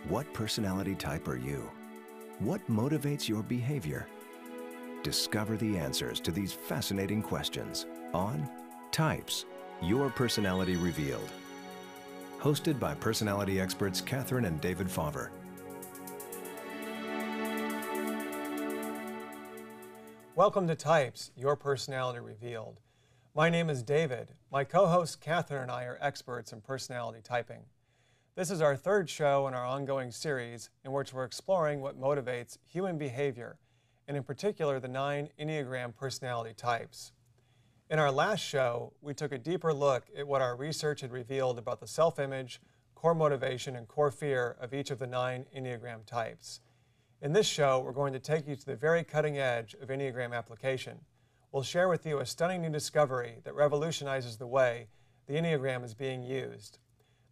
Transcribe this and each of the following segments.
What personality type are you? What motivates your behavior? Discover the answers to these fascinating questions on Types, Your Personality Revealed. Hosted by personality experts Katherine and David Fauvre. Welcome to Types, Your Personality Revealed. My name is David. My co-host Katherine and I are experts in personality typing. This is our third show in our ongoing series in which we're exploring what motivates human behavior, and in particular the 9 Enneagram personality types. In our last show, we took a deeper look at what our research had revealed about the self-image, core motivation, and core fear of each of the 9 Enneagram types. In this show, we're going to take you to the very cutting edge of Enneagram application. We'll share with you a stunning new discovery that revolutionizes the way the Enneagram is being used.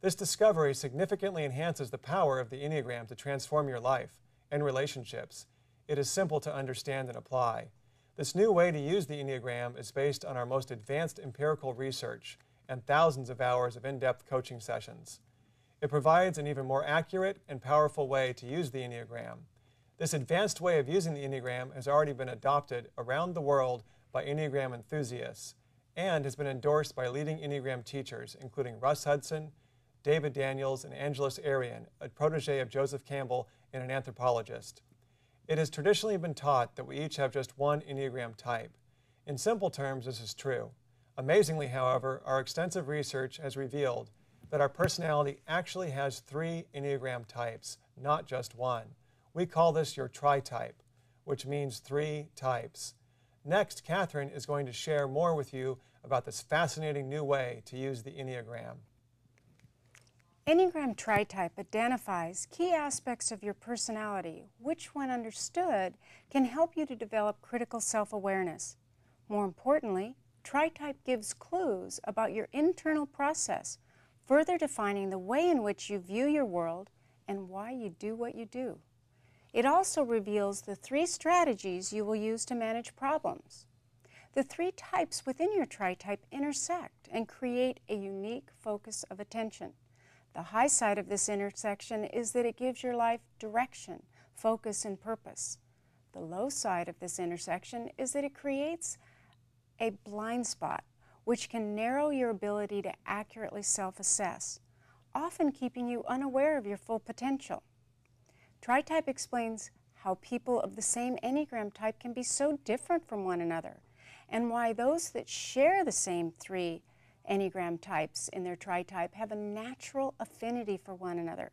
This discovery significantly enhances the power of the Enneagram to transform your life and relationships. It is simple to understand and apply. This new way to use the Enneagram is based on our most advanced empirical research and thousands of hours of in-depth coaching sessions. It provides an even more accurate and powerful way to use the Enneagram. This advanced way of using the Enneagram has already been adopted around the world by Enneagram enthusiasts and has been endorsed by leading Enneagram teachers, including Russ Hudson, David Daniels, and Angeles Arian, a protege of Joseph Campbell and an anthropologist. It has traditionally been taught that we each have just one Enneagram type. In simple terms, this is true. Amazingly, however, our extensive research has revealed that our personality actually has 3 Enneagram types, not just one. We call this your Tritype, which means 3 types. Next, Katherine is going to share more with you about this fascinating new way to use the Enneagram. Enneagram Tritype identifies key aspects of your personality, which, when understood, can help you to develop critical self-awareness. More importantly, Tritype gives clues about your internal process, further defining the way in which you view your world and why you do what you do. It also reveals the 3 strategies you will use to manage problems. The 3 types within your Tritype intersect and create a unique focus of attention. The high side of this intersection is that it gives your life direction, focus, and purpose. The low side of this intersection is that it creates a blind spot, which can narrow your ability to accurately self-assess, often keeping you unaware of your full potential. Tritype explains how people of the same Enneagram type can be so different from one another, and why those that share the same 3 Enneagram types in their Tritype have a natural affinity for one another,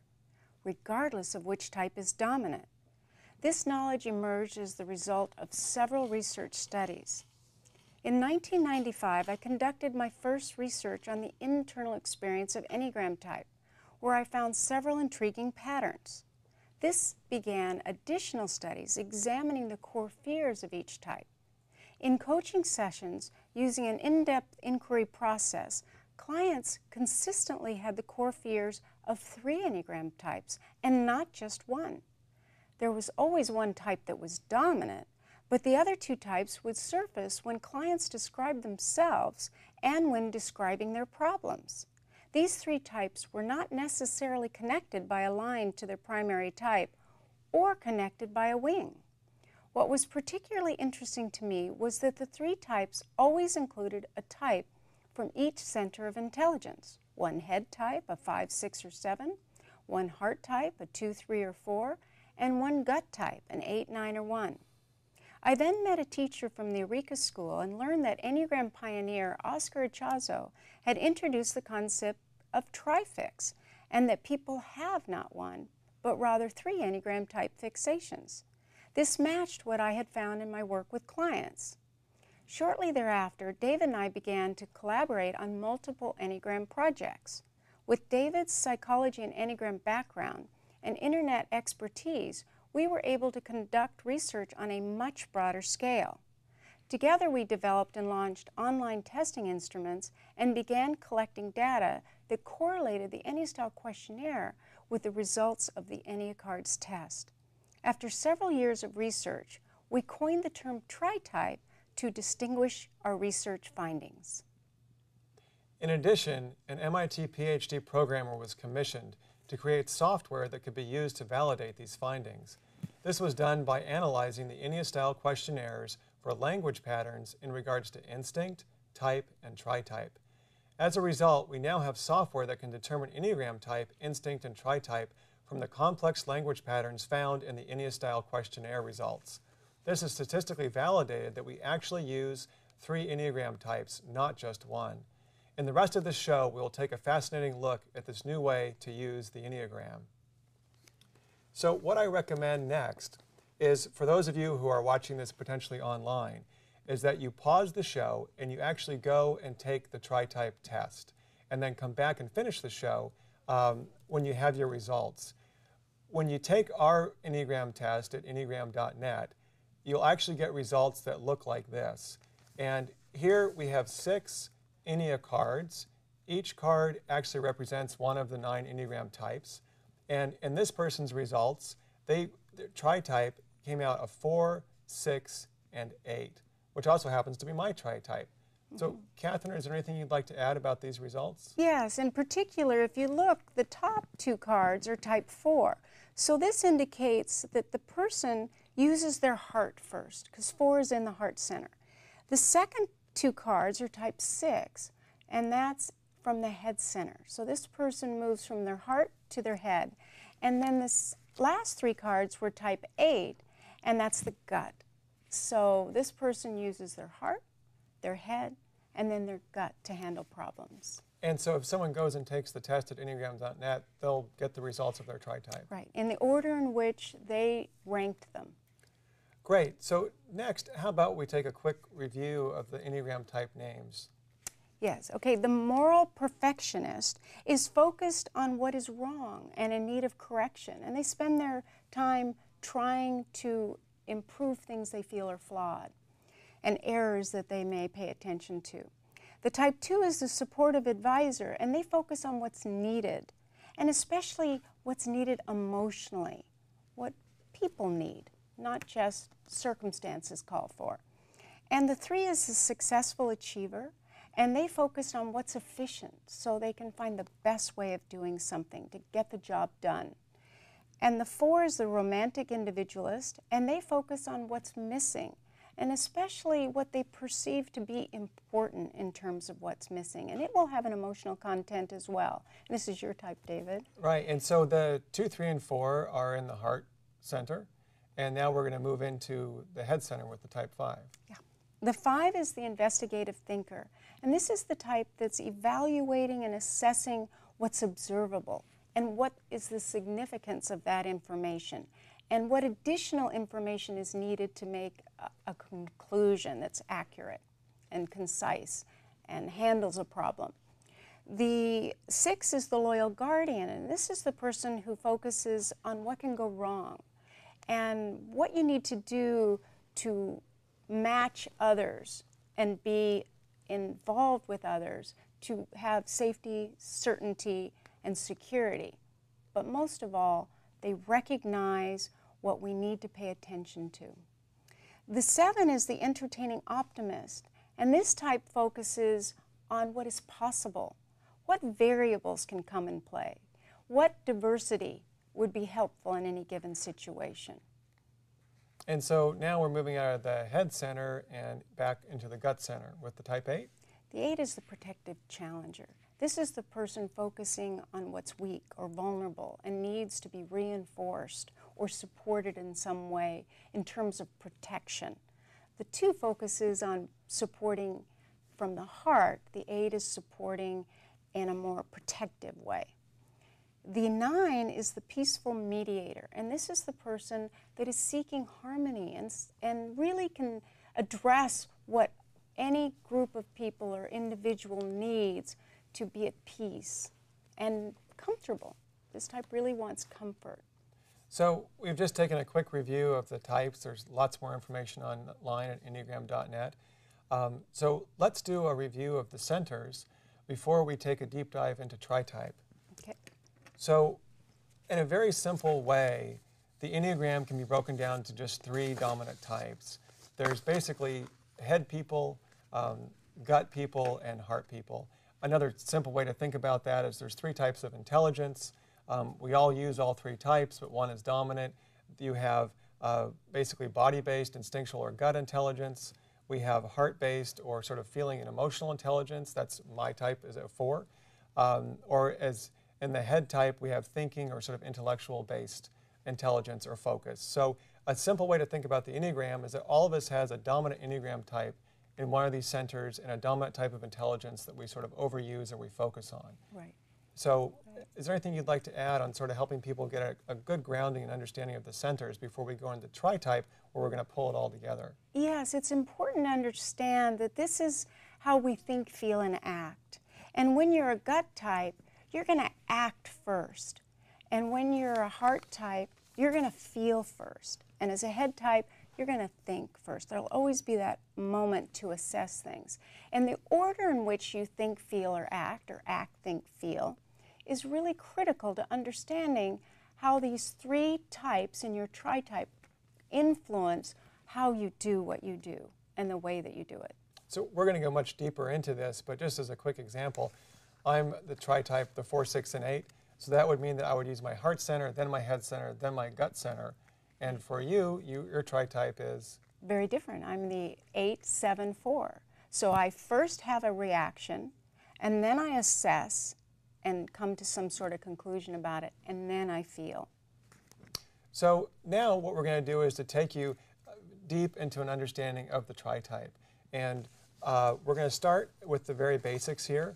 regardless of which type is dominant. This knowledge emerged as the result of several research studies. In 1995, I conducted my first research on the internal experience of Enneagram type, where I found several intriguing patterns. This began additional studies examining the core fears of each type. In coaching sessions, using an in-depth inquiry process, clients consistently had the core fears of 3 Enneagram types and not just one. There was always one type that was dominant, but the other 2 types would surface when clients described themselves and when describing their problems. These 3 types were not necessarily connected by a line to their primary type or connected by a wing. What was particularly interesting to me was that the 3 types always included a type from each center of intelligence. One head type, a 5, 6, or 7, one heart type, a 2, 3, or 4, and one gut type, an 8, 9, or 1. I then met a teacher from the Eureka School and learned that Enneagram pioneer Oscar Ichazo had introduced the concept of trifix, and that people have not one, but rather 3 Enneagram type fixations. This matched what I had found in my work with clients. Shortly thereafter, David and I began to collaborate on multiple Enneagram projects. With David's psychology and Enneagram background and internet expertise, we were able to conduct research on a much broader scale. Together, we developed and launched online testing instruments and began collecting data that correlated the Ennystyle questionnaire with the results of the Enneacards test. After several years of research, we coined the term Tritype to distinguish our research findings. In addition, an MIT PhD programmer was commissioned to create software that could be used to validate these findings. This was done by analyzing the Ennea-style questionnaires for language patterns in regards to instinct, type, and tritype. As a result, we now have software that can determine Enneagram type, instinct, and tritype from the complex language patterns found in the Ennea-style questionnaire results. This is statistically validated that we actually use 3 Enneagram types, not just one. In the rest of this show, we will take a fascinating look at this new way to use the Enneagram. So what I recommend next is, for those of you who are watching this potentially online, is that you pause the show and you actually go and take the Tritype test, and then come back and finish the show when you have your results. When you take our Enneagram test at enneagram.net, you'll actually get results that look like this. And here we have 6 Ennea cards. Each card actually represents one of the 9 Enneagram types. And in this person's results, their Tritype came out of 4, 6, and 8, which also happens to be my Tritype. So, Katherine, is there anything you'd like to add about these results? Yes, in particular, if you look, the top 2 cards are type 4. So this indicates that the person uses their heart first, because 4 is in the heart center. The second 2 cards are type 6, and that's from the head center. So this person moves from their heart to their head. And then the last 3 cards were type 8, and that's the gut. So this person uses their heart, their head, and then their gut to handle problems. And so if someone goes and takes the test at enneagram.net, they'll get the results of their Tritype. Right, in the order in which they ranked them. Great. So next, how about we take a quick review of the Enneagram type names? Yes, okay, the moral perfectionist is focused on what is wrong and in need of correction, and they spend their time trying to improve things they feel are flawed and errors that they may pay attention to. The type 2 is the supportive advisor, and they focus on what's needed, and especially what's needed emotionally, what people need, not just circumstances call for. And the 3 is the successful achiever, and they focus on what's efficient so they can find the best way of doing something to get the job done. And the 4 is the romantic individualist, and they focus on what's missing, and especially what they perceive to be important in terms of what's missing. And it will have an emotional content as well. And this is your type, David. Right, and so the 2, 3, and 4 are in the heart center, and now we're going to move into the head center with the type 5. Yeah. The 5 is the investigative thinker, and this is the type that's evaluating and assessing what's observable and what is the significance of that information, and what additional information is needed to make a conclusion that's accurate and concise and handles a problem. The 6 is the loyal guardian, and this is the person who focuses on what can go wrong and what you need to do to match others and be involved with others to have safety, certainty, and security. But most of all, they recognize what we need to pay attention to. The 7 is the entertaining optimist, and this type focuses on what is possible, what variables can come in play, what diversity would be helpful in any given situation. And so now we're moving out of the head center and back into the gut center with the type 8. The 8 is the protective challenger. This is the person focusing on what's weak or vulnerable and needs to be reinforced or supported in some way in terms of protection. The 2 focuses on supporting from the heart. The 8 is supporting in a more protective way. The 9 is the peaceful mediator, and this is the person that is seeking harmony and really can address what any group of people or individual needs to be at peace and comfortable. This type really wants comfort. So we've just taken a quick review of the types. There's lots more information online at enneagram.net. So let's do a review of the centers before we take a deep dive into Tritype. Okay. So in a very simple way, the Enneagram can be broken down to just 3 dominant types. There's basically head people, gut people, and heart people. Another simple way to think about that is there's 3 types of intelligence. We all use all three types, but one is dominant. You have basically body-based, instinctual, or gut intelligence. We have heart-based, or sort of feeling and emotional intelligence. That's my type, is a 4. Or as in the head type, we have thinking or sort of intellectual-based intelligence or focus. So a simple way to think about the Enneagram is that all of us has a dominant Enneagram type in one of these centers and a dominant type of intelligence that we sort of overuse or we focus on. Right. So is there anything you'd like to add on sort of helping people get a good grounding and understanding of the centers before we go into Tritype, where we're going to pull it all together? Yes, it's important to understand that this is how we think, feel, and act. And when you're a gut type, you're going to act first. And when you're a heart type, you're going to feel first. And as a head type, you're going to think first. There'll always be that moment to assess things. And the order in which you think, feel, or act, think, feel, is really critical to understanding how these three types in your Tritype influence how you do what you do and the way that you do it. So we're going to go much deeper into this, but just as a quick example, I'm the Tritype, the 4, 6, and 8. So that would mean that I would use my heart center, then my head center, then my gut center. And for you, your Tritype is? Very different. I'm the 8, 7, 4. So I first have a reaction, and then I assess and come to some sort of conclusion about it, and then I feel. So now what we're going to do is to take you deep into an understanding of the Tritype. And we're going to start with the very basics here.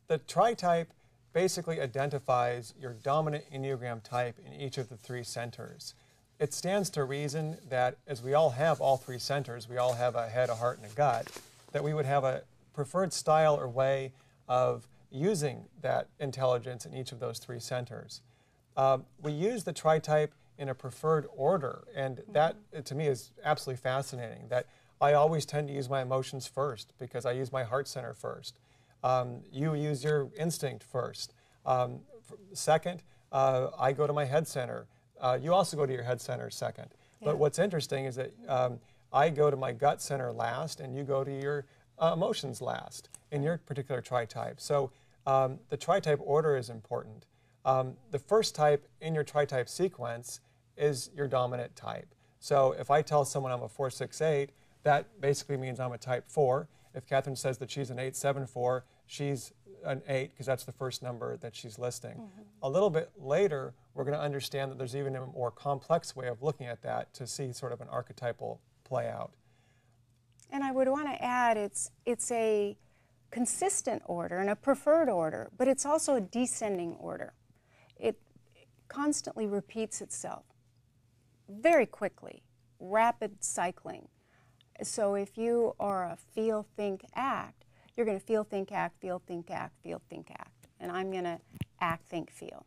The Tritype basically identifies your dominant Enneagram type in each of the three centers. It stands to reason that as we all have all three centers, we all have a head, a heart, and a gut, that we would have a preferred style or way of using that intelligence in each of those three centers. We use the Tritype in a preferred order, and that, to me, is absolutely fascinating, that I always tend to use my emotions first because I use my heart center first. You use your instinct first. Second, I go to my head center. You also go to your head center second. Yeah. But what's interesting is that I go to my gut center last, and you go to your emotions last in your particular Tritype. So the Tritype order is important. The first type in your Tritype sequence is your dominant type. So if I tell someone I'm a 4, 6, 8, that basically means I'm a type 4. If Katherine says that she's an 8, 7, 4, she's an 8 because that's the first number that she's listing. A little bit later, we're going to understand that there's even a more complex way of looking at that to see sort of an archetypal play out. And I would want to add it's a consistent order and a preferred order, but it's also a descending order. It constantly repeats itself very quickly, rapid cycling. So if you are a feel, think, act, you're going to feel, think, act, feel, think, act, feel, think, act. And I'm going to act, think, feel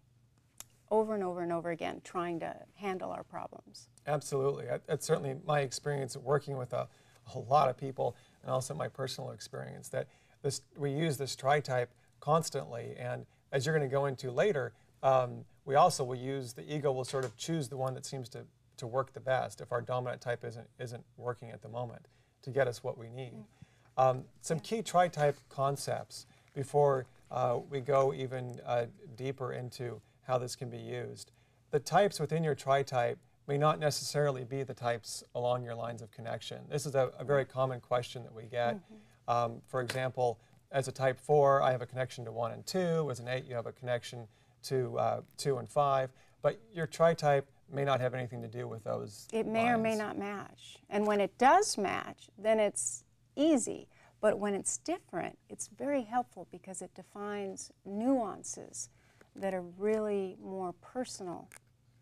over and over and over again, trying to handle our problems. Absolutely. That's certainly my experience working with a lot of people, and also my personal experience, that we use this Tritype constantly. And as you're going to go into later, we also will use, the ego will sort of choose the one that seems to work the best if our dominant type isn't working at the moment to get us what we need. Some key Tritype concepts before we go even deeper into how this can be used. The types within your Tritype may not necessarily be the types along your lines of connection. This is a very common question that we get. For example, as a type 4, I have a connection to 1 and 2. As an 8, you have a connection to 2 and 5. But your Tritype may not have anything to do with those It may lines. or may not match. And when it does match, then it's easy. But when it's different, it's very helpful because it defines nuances that are really more personal.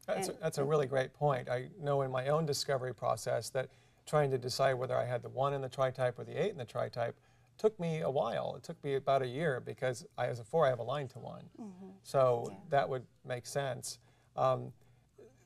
That's a really great point. I know in my own discovery process that trying to decide whether I had the 1 in the Tritype or the 8 in the Tritype took me a while. It took me about a year because as a 4 I have a line to 1. So that would make sense.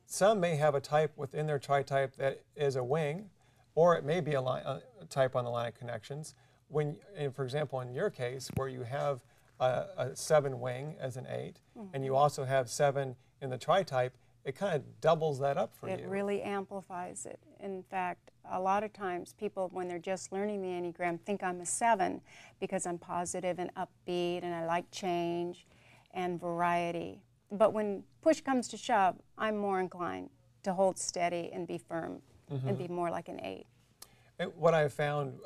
Some may have a type within their Tritype that is a wing, or it may be a type on the line of connections. For example, in your case, where you have a 7 wing as an 8, and you also have 7 in the Tritype, it kind of doubles that up for you. It really amplifies it. In fact, a lot of times people, when they're just learning the Enneagram, think I'm a 7 because I'm positive and upbeat and I like change and variety. but when push comes to shove, I'm more inclined to hold steady and be firm and be more like an 8. And what I've found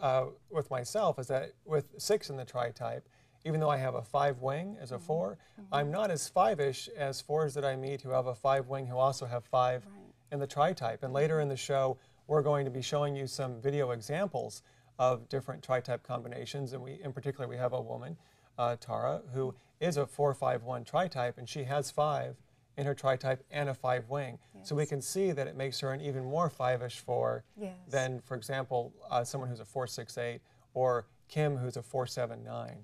with myself is that with 6 in the Tritype, even though I have a 5 wing as a 4, I'm not as 5-ish as 4s that I meet who have a 5 wing who also have 5 in the Tritype. And later in the show, we're going to be showing you some video examples of different Tritype combinations. And in particular, we have a woman, Tara, who is a 4-5-1 Tritype, and she has 5 in her Tritype and a 5 wing. Yes. So we can see that it makes her an even more 5-ish 4 than, for example, someone who's a 4-6-8 or Kim, who's a 4-7-9.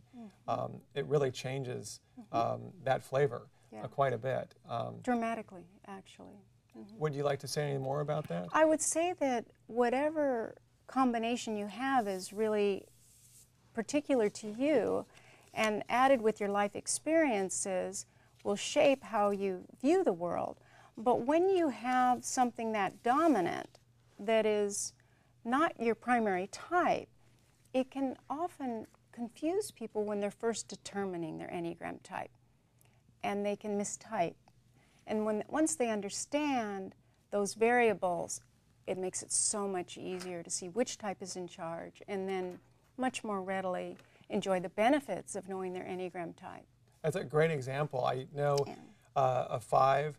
It really changes that flavor quite a bit. Dramatically, actually. Would you like to say any more about that? I would say that whatever combination you have is really particular to you, and added with your life experiences will shape how you view the world. But when you have something that dominant that is not your primary type, it can often confuse people when they're first determining their Enneagram type, and they can mistype. And once they understand those variables, it makes it so much easier to see which type is in charge, and then much more readily enjoy the benefits of knowing their Enneagram type. That's a great example. I know a 5,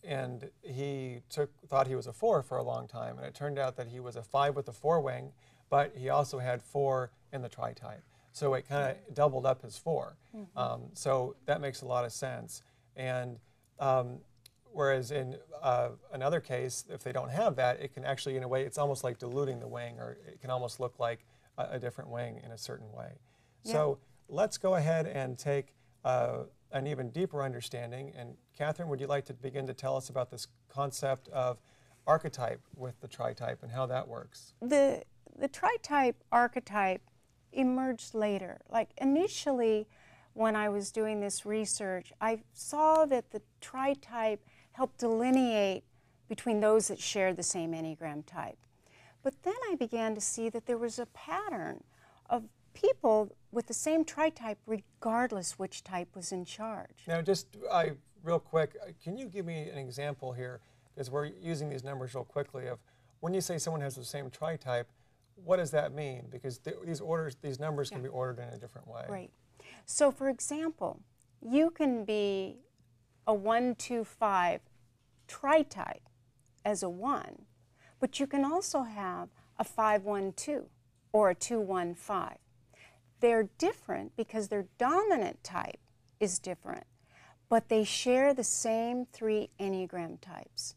and he thought he was a 4 for a long time, and it turned out that he was a 5 with a 4 wing, but he also had 4 in the Tritype. So it kind of doubled up his 4. So that makes a lot of sense. And whereas in another case, if they don't have that, it can actually, in a way, it's almost like diluting the wing, or it can almost look like a different wing in a certain way. So let's go ahead and take an even deeper understanding. And Katherine, would you like to begin to tell us about this concept of archetype with the Tritype and how that works? The Tritype archetype emerged later. Like initially, when I was doing this research, I saw that the Tritype helped delineate between those that shared the same Enneagram type. But then I began to see that there was a pattern of people with the same Tritype regardless which type was in charge. Now just real quick, can you give me an example here, because we're using these numbers real quickly, of when you say someone has the same Tritype, what does that mean? Because these numbers can be ordered in a different way. Right. So for example, you can be a 1-2-5 Tritype as a 1, but you can also have a 5-1-2 or a 2-1-5. They're different because their dominant type is different, but they share the same 3 Enneagram types.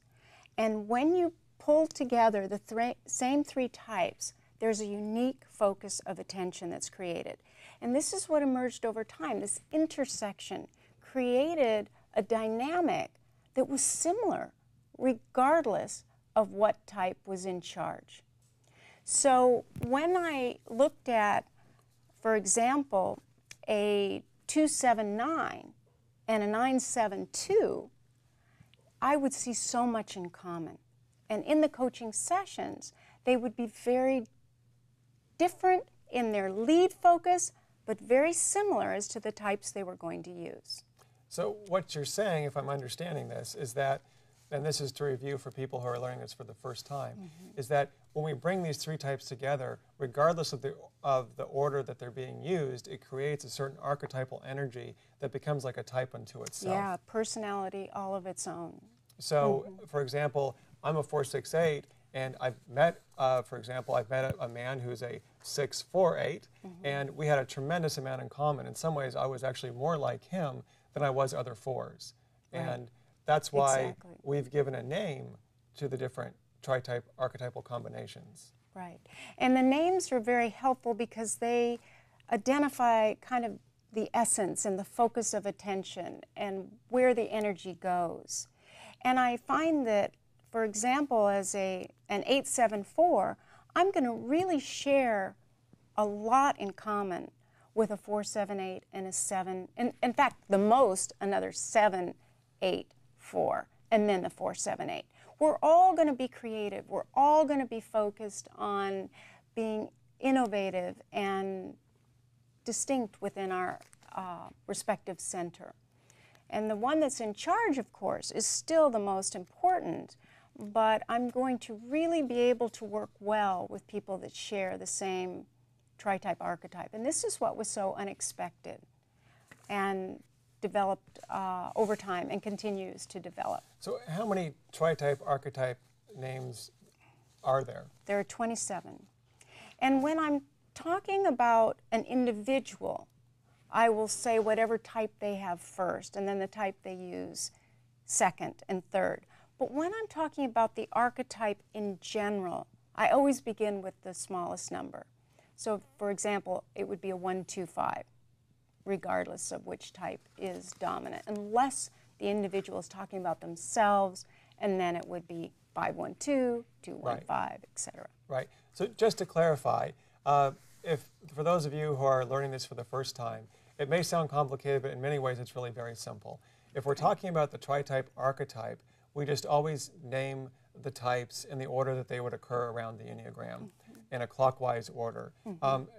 And when you pull together the same 3 types, there's a unique focus of attention that's created. And this is what emerged over time. This intersection created a dynamic that was similar regardless of what type was in charge. So when I looked at, for example, a 2-7-9 and a 9-7-2, I would see so much in common. And in the coaching sessions, they would be very different in their lead focus, but very similar as to the types they were going to use. So what you're saying, if I'm understanding this, is that, and this is to review for people who are learning this for the first time, is that when we bring these 3 types together, regardless of the order that they're being used, it creates a certain archetypal energy that becomes like a type unto itself. Yeah, personality all of its own. So, for example, I'm a 4-6-8, and I've met, for example, I've met a man who's a 6-4-8, and we had a tremendous amount in common. In some ways, I was actually more like him than I was other 4s. Right. And that's why we've given a name to the different Tritype archetypal combinations. Right. And the names are very helpful because they identify kind of the essence and the focus of attention and where the energy goes. And I find that, for example, as an 8-7-4, I'm going to really share a lot in common with a 4-7-8 and a 7, in fact, the most, another 7-8-4, and then the 4-7-8. We're all going to be creative. We're all going to be focused on being innovative and distinct within our respective center. And the one that's in charge, of course, is still the most important, but I'm going to really be able to work well with people that share the same Tritype archetype. And this is what was so unexpected and developed over time and continues to develop. So how many Tritype archetype names are there? There are 27. And when I'm talking about an individual, I will say whatever type they have first, and then the type they use second and third. But when I'm talking about the archetype in general, I always begin with the smallest number. So, for example, it would be a 1, 2, 5, regardless of which type is dominant, unless the individual is talking about themselves, and then it would be 5, 1, 2, 2, 1, 5, etc. Right. So just to clarify, if for those of you who are learning this for the first time, it may sound complicated, but in many ways it's really very simple. If we're talking about the Tritype archetype, we just always name the types in the order that they would occur around the Enneagram, in a clockwise order.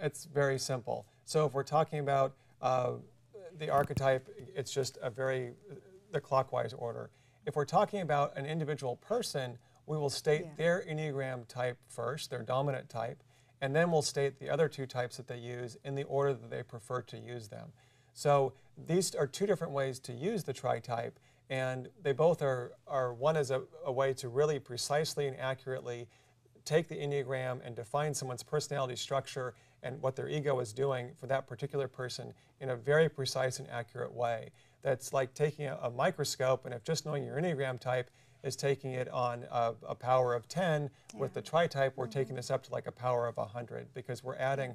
It's very simple. So if we're talking about the archetype, it's just the clockwise order. If we're talking about an individual person, we will state their Enneagram type first, their dominant type, and then we'll state the other two types that they use in the order that they prefer to use them. So these are two different ways to use the Tritype, and they both are one is a way to really precisely and accurately take the Enneagram and define someone's personality structure and what their ego is doing for that particular person in a very precise and accurate way. That's like taking a microscope, and if just knowing your Enneagram type is taking it on a power of 10, with the Tritype, we're taking this up to like a power of 100, because we're adding,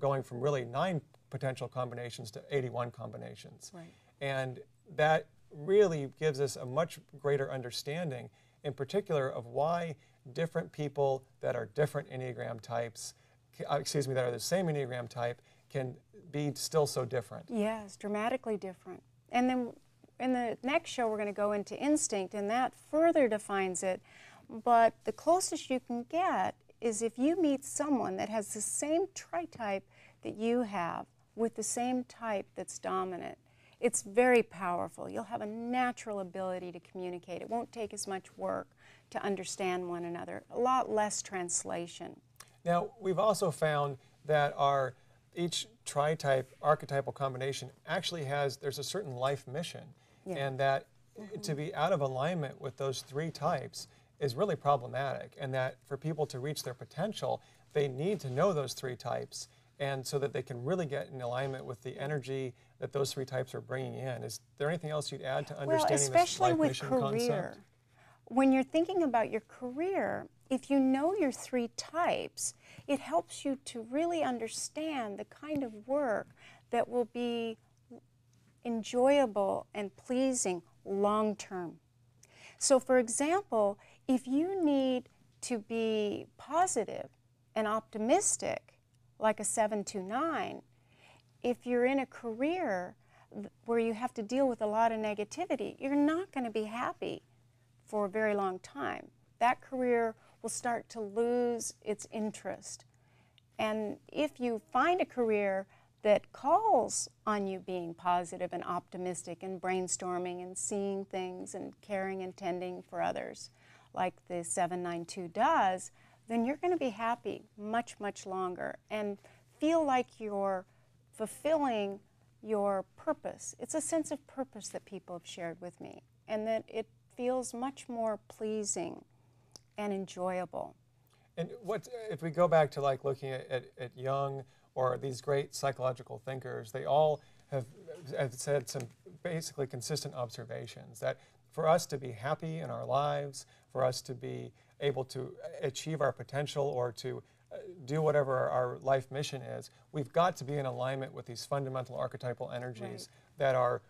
going from really 9 potential combinations to 81 combinations. Right. And that really gives us a much greater understanding, in particular, of why different people that are different Enneagram types, that are the same Enneagram type, can be still so different. Yes, dramatically different. And then in the next show, we're going to go into instinct, and that further defines it. But the closest you can get is if you meet someone that has the same Tritype that you have, with the same type that's dominant. It's very powerful. You'll have a natural ability to communicate. It won't take as much work to understand one another, a lot less translation. Now, we've also found that each Tritype archetypal combination actually there's a certain life mission, and that to be out of alignment with those 3 types is really problematic, and that for people to reach their potential, they need to know those 3 types, and so that they can really get in alignment with the energy that those 3 types are bringing in. Is there anything else you'd add to understanding this life mission concept? Well, especially with career. When you're thinking about your career, if you know your 3 types, it helps you to really understand the kind of work that will be enjoyable and pleasing long term. So for example, if you need to be positive and optimistic, like a 7-9, if you're in a career where you have to deal with a lot of negativity, you're not going to be happy for a very long time. That career will start to lose its interest. And if you find a career that calls on you being positive and optimistic and brainstorming and seeing things and caring and tending for others, like the 7-9-2 does, then you're going to be happy much, much longer and feel like you're fulfilling your purpose. It's a sense of purpose that people have shared with me, and that it feels much more pleasing and enjoyable. And if we go back to like looking at Jung or these great psychological thinkers, they all have said some basically consistent observations that for us to be happy in our lives, for us to be able to achieve our potential or to do whatever our life mission is, we've got to be in alignment with these fundamental archetypal energies that are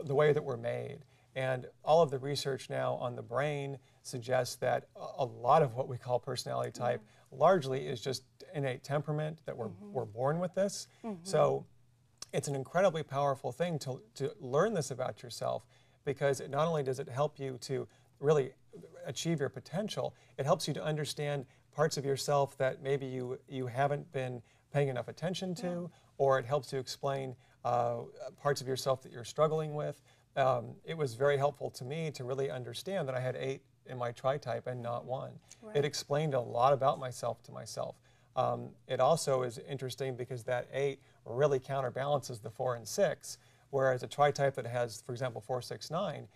the way that we're made. And all of the research now on the brain suggests that a lot of what we call personality type largely is just innate temperament, that we're born with this. So it's an incredibly powerful thing to learn this about yourself, because not only does it help you to really achieve your potential, it helps you to understand parts of yourself that maybe you haven't been paying enough attention to, or it helps to explain parts of yourself that you're struggling with. it was very helpful to me to really understand that I had 8 in my Tritype and not 1. Right. It explained a lot about myself to myself. It also is interesting because that 8 really counterbalances the 4 and 6, whereas a Tritype that has, for example, 4, 6, 9,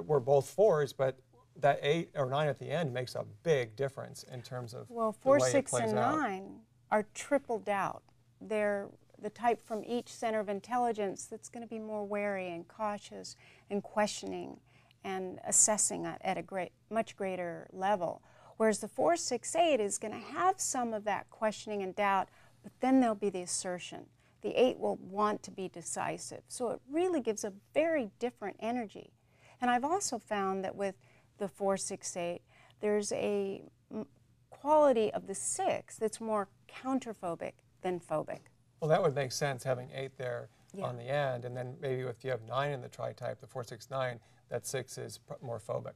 we're both 4s, but that 8 or 9 at the end makes a big difference in terms of well, the 4, way 6, it plays and out. 9 are tripled out. They're the type from each center of intelligence that's going to be more wary and cautious and questioning and assessing at a much greater level. Whereas the 4, 6, 8 is going to have some of that questioning and doubt, but then there'll be the assertion. The 8 will want to be decisive. So it really gives a very different energy. And I've also found that with the 4, 6, 8, there's a quality of the 6 that's more counterphobic than phobic. Well, that would make sense, having 8 there Yeah. on the end, and then maybe if you have 9 in the Tritype, the 4, 6, 9, that 6 is more phobic.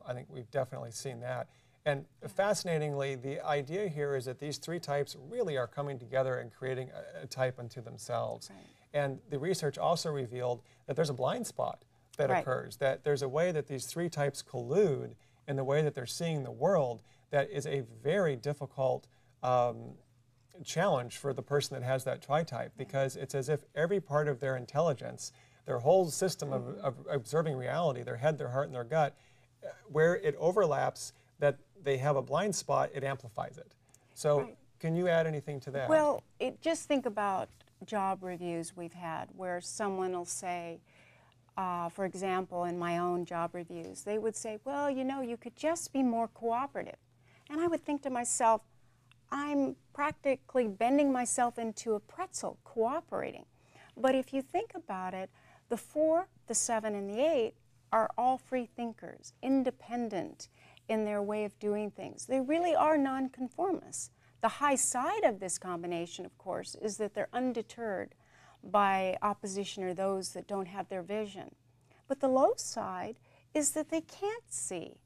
I think we've definitely seen that. And fascinatingly, the idea here is that these 3 types really are coming together and creating a type unto themselves. Right. And the research also revealed that there's a blind spot that Right. occurs, that there's a way that these 3 types collude in the way that they're seeing the world that is a very difficult challenge for the person that has that Tritype, because it's as if every part of their intelligence, their whole system of observing reality, their head, their heart, and their gut, where it overlaps, that they have a blind spot, it amplifies it. So Right. can you add anything to that? Well, just think about job reviews we've had where someone will say, for example, in my own job reviews, they would say, well, you know, you could just be more cooperative. And I would think to myself, I'm practically bending myself into a pretzel, cooperating. But if you think about it, the 4, the 7, and the 8 are all free thinkers, independent in their way of doing things. They really are nonconformists. The high side of this combination, of course, is that they're undeterred by opposition or those that don't have their vision. But the low side is that they can't see,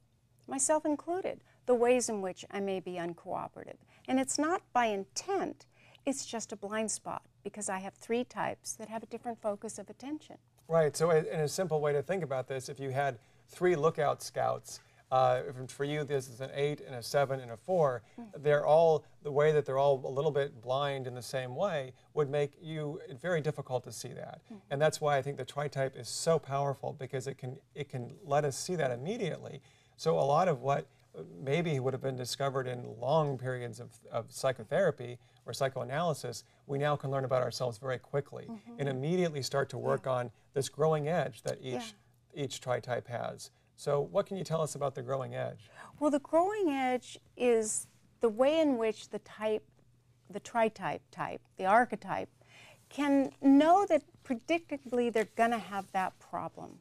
myself included, the ways in which I may be uncooperative. And it's not by intent, it's just a blind spot, because I have 3 types that have a different focus of attention. Right, so in a simple way to think about this, if you had 3 lookout scouts, for you this is an 8 and a 7 and a 4, they're all, the way that they're all a little bit blind in the same way would make you very difficult to see that. And that's why I think the Tritype is so powerful, because it can let us see that immediately. So a lot of what maybe would have been discovered in long periods of psychotherapy or psychoanalysis, we now can learn about ourselves very quickly and immediately start to work on this growing edge that each Tritype has. So what can you tell us about the growing edge? Well, the growing edge is the way in which the Tritype type, the archetype, can know that predictably they're going to have that problem.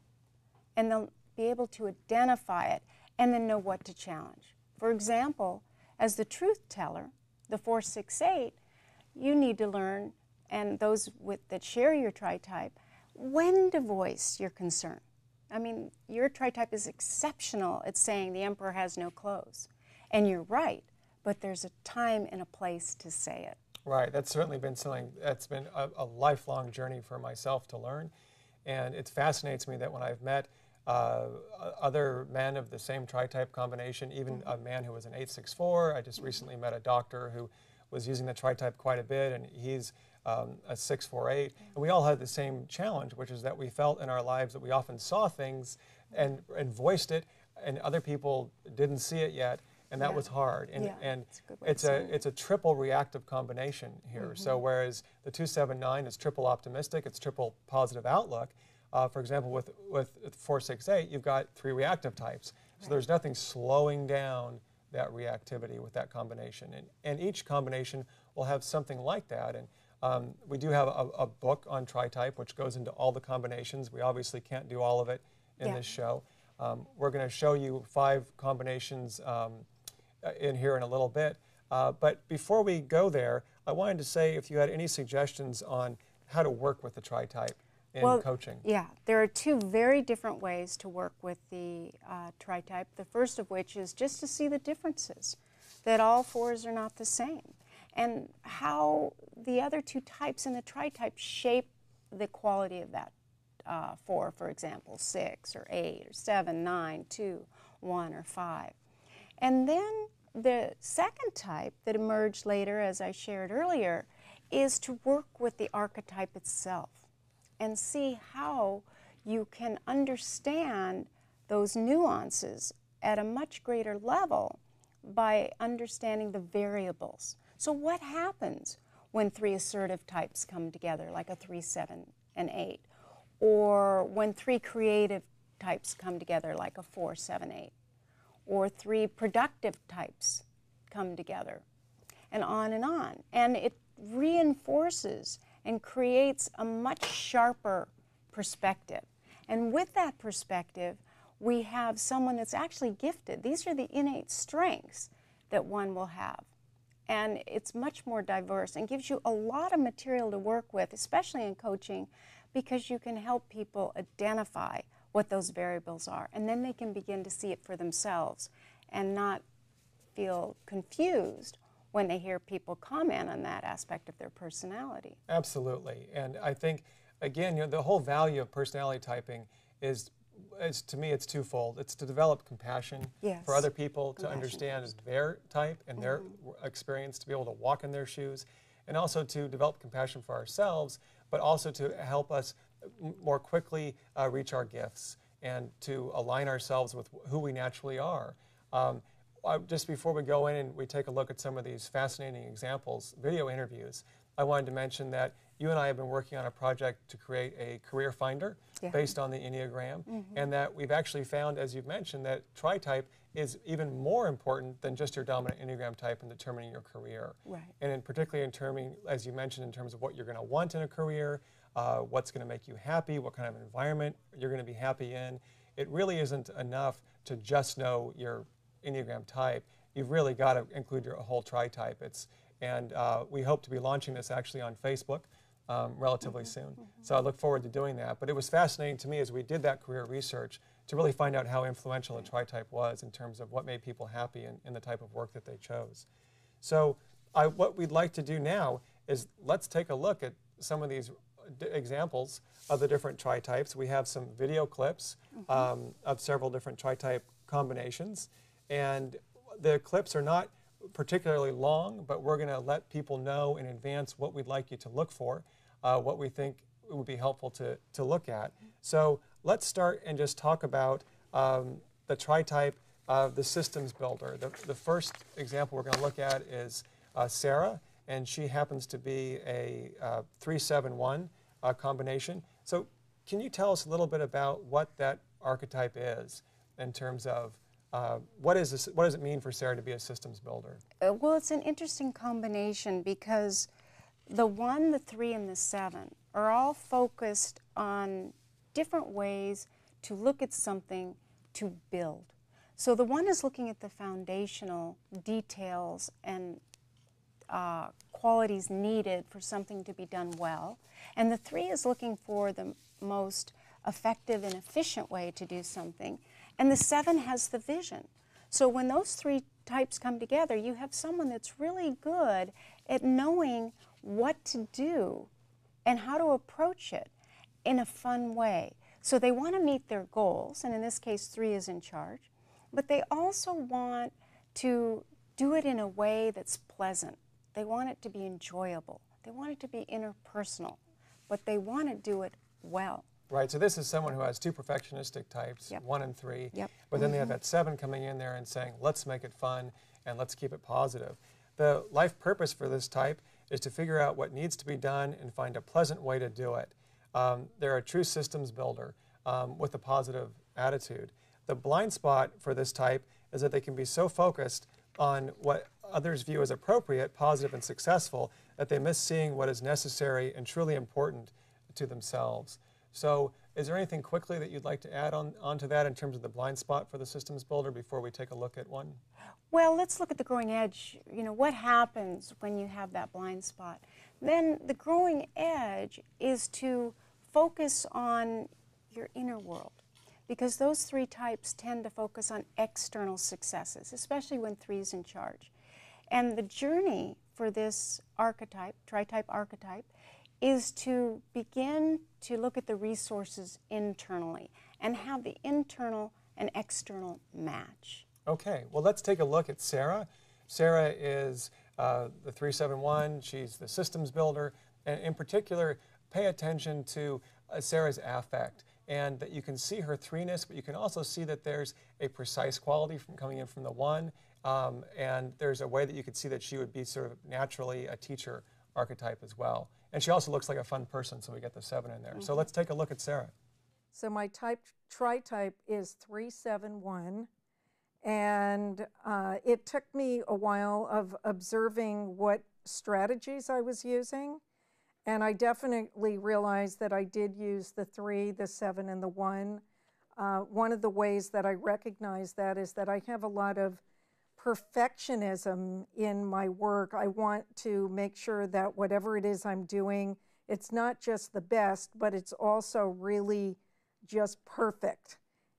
And they'll be able to identify it and then know what to challenge. For example, as the truth teller, the 4, 6, 8, you need to learn, and those that share your Tritype, when to voice your concern. I mean, your Tritype is exceptional at saying the emperor has no clothes. And you're right, but there's a time and a place to say it. Right, that's certainly been something that's been a lifelong journey for myself to learn. And it fascinates me that when I've met other men of the same Tritype combination, even a man who was an 864, I just recently met a doctor who was using the Tritype quite a bit, and he's a 648, and we all had the same challenge, which is that we felt in our lives that we often saw things and voiced it, and other people didn't see it yet, and that was hard. And it's a triple reactive combination here. So whereas the 279 is triple optimistic, it's triple positive outlook. For example, with 468, you've got 3 reactive types. So there's nothing slowing down that reactivity with that combination. And each combination will have something like that. And we do have a book on Tritype, which goes into all the combinations. We obviously can't do all of it in this show. We're going to show you 5 combinations in here in a little bit. But before we go there, I wanted to say if you had any suggestions on how to work with the Tritype in coaching. Yeah, there are 2 very different ways to work with the Tritype. The first of which is just to see the differences, that all 4s are not the same, and how the other 2 types in the Tritype shape the quality of that 4, for example, 6 or 8 or 7, 9, 2, 1 or 5. And then the second type that emerged later, as I shared earlier, is to work with the archetype itself and see how you can understand those nuances at a much greater level by understanding the variables. So what happens when 3 assertive types come together, like a 3, 7, and 8? Or when 3 creative types come together, like a 4, 7, 8? Or 3 productive types come together, and on and on. And it reinforces and creates a much sharper perspective. And with that perspective, we have someone that's actually gifted. These are the innate strengths that one will have. And it's much more diverse and gives you a lot of material to work with, especially in coaching, because you can help people identify what those variables are. And then they can begin to see it for themselves and not feel confused when they hear people comment on that aspect of their personality. Absolutely. And I think, again, the whole value of personality typing is to me, it's twofold. It's to develop compassion for other people, to understand their type and their experience, to be able to walk in their shoes, and also to develop compassion for ourselves, but also to help us more quickly reach our gifts and to align ourselves with who we naturally are. Just before we go in and we take a look at some of these fascinating examples, video interviews, I wanted to mention that you and I have been working on a project to create a career finder based on the Enneagram, and that we've actually found, as you've mentioned, that Tritype is even more important than just your dominant Enneagram type in determining your career. Right. And in particularly in terms, as you mentioned, in terms of what you're going to want in a career, what's going to make you happy, what kind of environment you're going to be happy in. It really isn't enough to just know your Enneagram type. You've really got to include your whole Tritype. And we hope to be launching this actually on Facebook relatively soon. So I look forward to doing that. But it was fascinating to me as we did that career research to really find out how influential a Tritype was in terms of what made people happy in the type of work that they chose. So what we'd like to do now is let's take a look at some of these examples of the different Tritypes. We have some video clips of several different Tritype combinations. And the clips are not particularly long, but we're going to let people know in advance what we'd like you to look for, what we think would be helpful to look at. So let's start and just talk about the Tritype, the systems builder. The first example we're going to look at is Sarah, and she happens to be a 3-7-1 combination. So can you tell us a little bit about what that archetype is in terms of what does it mean for Sarah to be a systems builder? Well, it's an interesting combination because the 1, the 3, and the 7 are all focused on different ways to look at something to build. So the 1 is looking at the foundational details and qualities needed for something to be done well, and the 3 is looking for the most effective and efficient way to do something. And the 7 has the vision. So when those 3 types come together, you have someone that's really good at knowing what to do and how to approach it in a fun way. So they want to meet their goals, and in this case 3 is in charge, but they also want to do it in a way that's pleasant. They want it to be enjoyable. They want it to be interpersonal, but they want to do it well. Right, so this is someone who has 2 perfectionistic types, 1 and 3, but then they have that 7 coming in there and saying, let's make it fun and let's keep it positive. The life purpose for this type is to figure out what needs to be done and find a pleasant way to do it. They're a true systems builder with a positive attitude. The blind spot for this type is that they can be so focused on what others view as appropriate, positive, and successful that they miss seeing what is necessary and truly important to themselves. So is there anything quickly that you'd like to add onto that in terms of the blind spot for the systems builder before we take a look at one? Well, let's look at the growing edge. You know, what happens when you have that blind spot? Then the growing edge is to focus on your inner world, because those 3 types tend to focus on external successes, especially when 3 is in charge. And the journey for this archetype, Tritype archetype, is to begin to look at the resources internally and have the internal and external match. Okay, well, let's take a look at Sarah. Sarah is the 371. She's the systems builder. And in particular, pay attention to Sarah's affect, and that you can see her threeness, but you can also see that there's a precise quality from coming in from the 1, and there's a way that you could see that she would be sort of naturally a teacher archetype as well. And she also looks like a fun person, so we get the 7 in there. So let's take a look at Sarah. So my tritype is 371, and it took me a while of observing what strategies I was using, and I definitely realized that I did use the 3, the 7, and the 1. One of the ways that I recognize that is that I have a lot of perfectionism in my work. I want to make sure that whatever it is I'm doing, it's not just the best, but it's also really just perfect.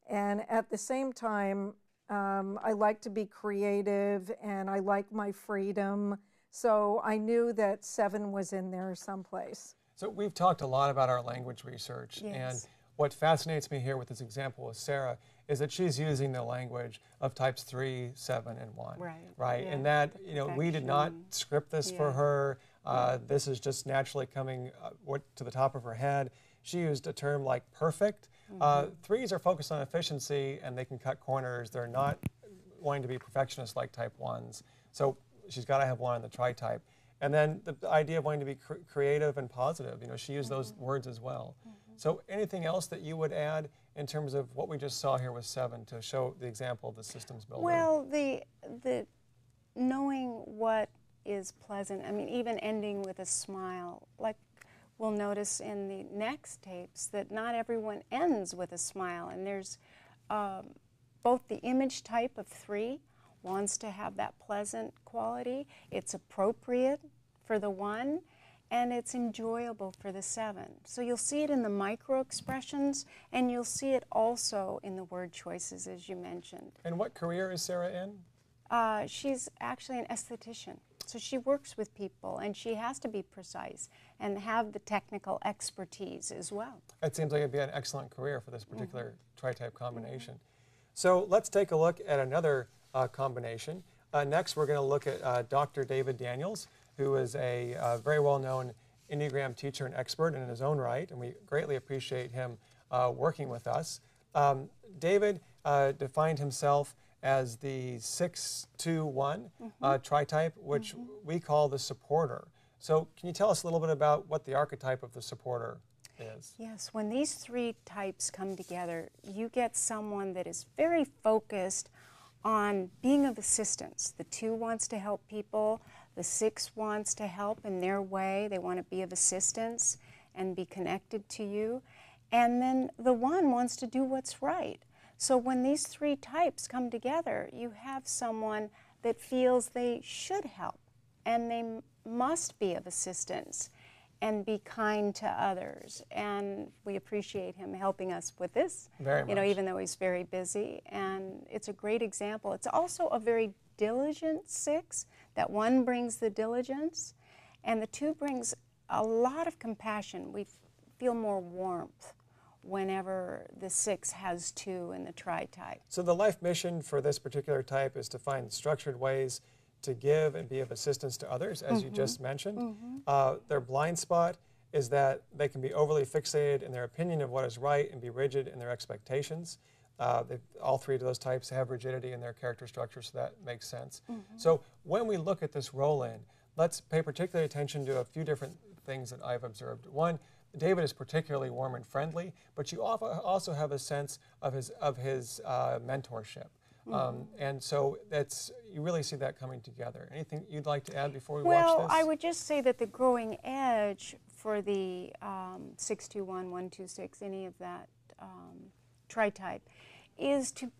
And at the same time, I like to be creative and I like my freedom. So I knew that 7 was in there someplace. So we've talked a lot about our language research. Yes. And what fascinates me here with this example with Sarah is that she's using the language of types 3, 7, and 1. Right. Right. Yeah. And that, you know, we did not script this for her. This is just naturally coming to the top of her head. She used a term like perfect. 3s are focused on efficiency and they can cut corners. They're not wanting to be perfectionists like type 1s. So she's got to have 1 in the tritype. And then the idea of wanting to be creative and positive, you know, she used those words as well. So anything else that you would add in terms of what we just saw here with 7 to show the example of the systems builder? Well, the knowing what is pleasant, I mean, even ending with a smile, like we'll notice in the next tapes that not everyone ends with a smile, and there's both the image type of 3 wants to have that pleasant quality, it's appropriate for the 1, and it's enjoyable for the 7. So you'll see it in the micro expressions, and you'll see it also in the word choices, as you mentioned. And what career is Sarah in? She's actually an esthetician. So she works with people, and she has to be precise and have the technical expertise as well. It seems like it'd be an excellent career for this particular tritype combination. So let's take a look at another combination. Next, we're going to look at Dr. David Daniels, who is a very well-known Enneagram teacher and expert in his own right, and we greatly appreciate him working with us. David defined himself as the 6-2-1 tritype, which we call the supporter. So can you tell us a little bit about what the archetype of the supporter is? Yes, when these 3 types come together, you get someone that is very focused on being of assistance. The 2 wants to help people, the 6 wants to help in their way. They want to be of assistance and be connected to you. And then the 1 wants to do what's right. So when these 3 types come together, you have someone that feels they should help and they must be of assistance and be kind to others. And we appreciate him helping us with this, Very much. You know, even though he's very busy. And it's a great example. It's also a very diligent 6. That 1 brings the diligence, and the 2 brings a lot of compassion. We feel more warmth whenever the 6 has 2 in the tritype. So the life mission for this particular type is to find structured ways to give and be of assistance to others, as you just mentioned. Their blind spot is that they can be overly fixated in their opinion of what is right and be rigid in their expectations. All 3 of those types have rigidity in their character structure, so that makes sense. So when we look at this roll-in, let's pay particular attention to a few different things that I've observed. One, David is particularly warm and friendly, but you also have a sense of his mentorship. And so you really see that coming together. Anything you'd like to add before we watch this? Well, I would just say that the growing edge for the 621, 126, any of that tritype, is to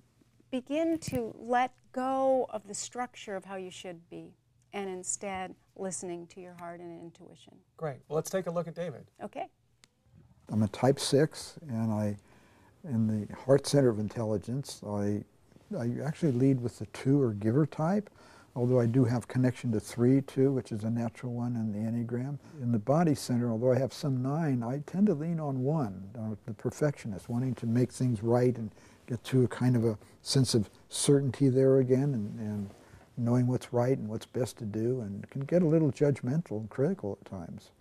begin to let go of the structure of how you should be and instead listening to your heart and intuition. Great. Well, let's take a look at David. Okay. I'm a type 6, and in the heart center of intelligence, I actually lead with the 2 or giver type. although I do have connection to 3 too, which is a natural one in the Enneagram. In the body center, although I have some 9, I tend to lean on 1, the perfectionist, wanting to make things right and get to a kind of a sense of certainty there again, and knowing what's right and what's best to do, and can get a little judgmental and critical at times.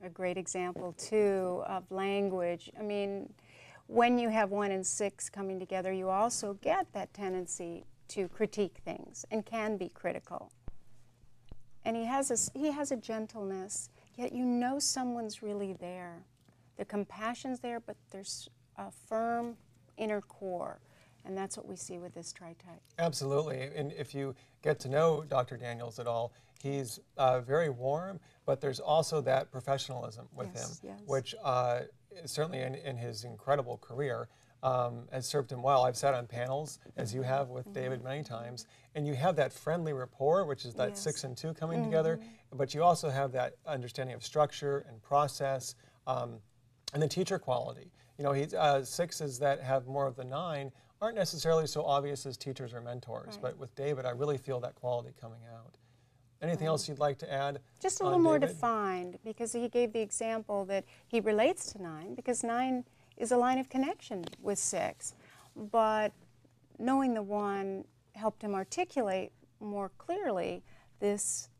A great example, too, of language. I mean, when you have 1 and 6 coming together, you also get that tendency to critique things and can be critical. And he has a gentleness, yet you know someone's really there. The compassion's there, but there's a firm inner core. And that's what we see with this tritype. Absolutely. And if you get to know Dr. Daniels at all, he's very warm, but there's also that professionalism with him, which certainly in his incredible career has served him well. I've sat on panels, as you have with David many times, and you have that friendly rapport, which is that 6 and 2 coming together, but you also have that understanding of structure and process and the teacher quality. You know, sixes that have more of the 9 aren't necessarily so obvious as teachers or mentors, but with David, I really feel that quality coming out. Anything else you'd like to add? Just a little more defined, because he gave the example that he relates to 9, because 9 is a line of connection with 6. But knowing the 1 helped him articulate more clearly this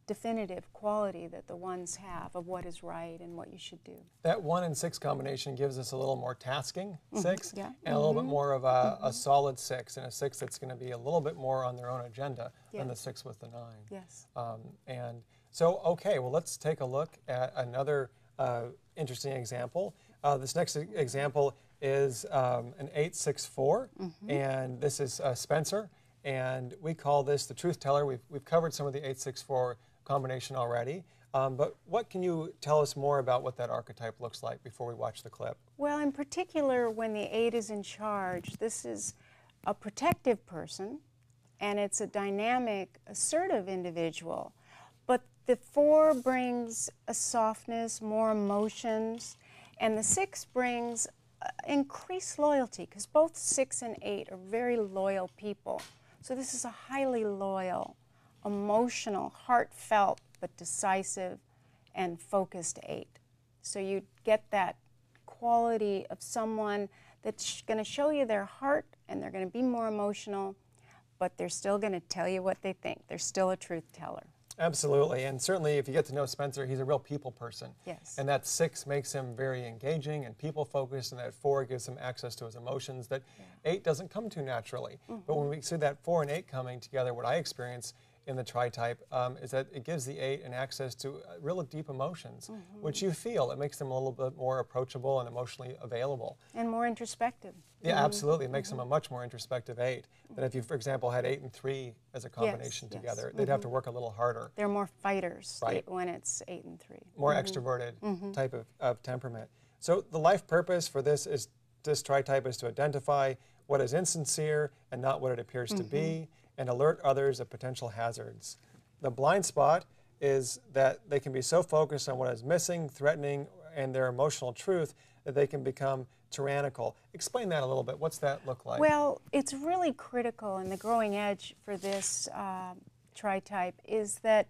definitive quality that the 1s have of what is right and what you should do. That 1 and 6 combination gives us a little more tasking 6 and a little bit more of a solid 6, and a 6 that's going to be a little bit more on their own agenda than the 6 with the 9. Yes. And so, okay, well, let's take a look at another interesting example. This next example is an 8-6-4, and this is Spencer, and we call this the truth teller. We've covered some of the 8-6-4 combination already, but what can you tell us more about what that archetype looks like before we watch the clip? Well, in particular, when the 8 is in charge, this is a protective person, and it's a dynamic, assertive individual. But the 4 brings a softness, more emotions, and the 6 brings increased loyalty, because both 6 and 8 are very loyal people. So this is a highly loyal, emotional, heartfelt, but decisive and focused 8. So you get that quality of someone that's going to show you their heart, and they're going to be more emotional, but they're still going to tell you what they think. They're still a truth teller. Absolutely, and certainly if you get to know Spencer, he's a real people person. Yes. And that 6 makes him very engaging and people-focused, and that 4 gives him access to his emotions that 8 doesn't come to naturally. But when we see that 4 and 8 coming together, what I experience in the tritype is that it gives the 8 an access to real deep emotions, which you feel. It makes them a little bit more approachable and emotionally available. And more introspective. Yeah, absolutely. It makes them a much more introspective 8 than if you, for example, had 8 and 3 as a combination together. They'd have to work a little harder. They're more fighters when it's 8 and 3. More extroverted type of temperament. So the life purpose for this tritype is to identify what is insincere and not what it appears to be, and alert others of potential hazards. The blind spot is that they can be so focused on what is missing, threatening, and their emotional truth that they can become tyrannical. Explain that a little bit. What's that look like? Well, it's really critical, and the growing edge for this tritype is that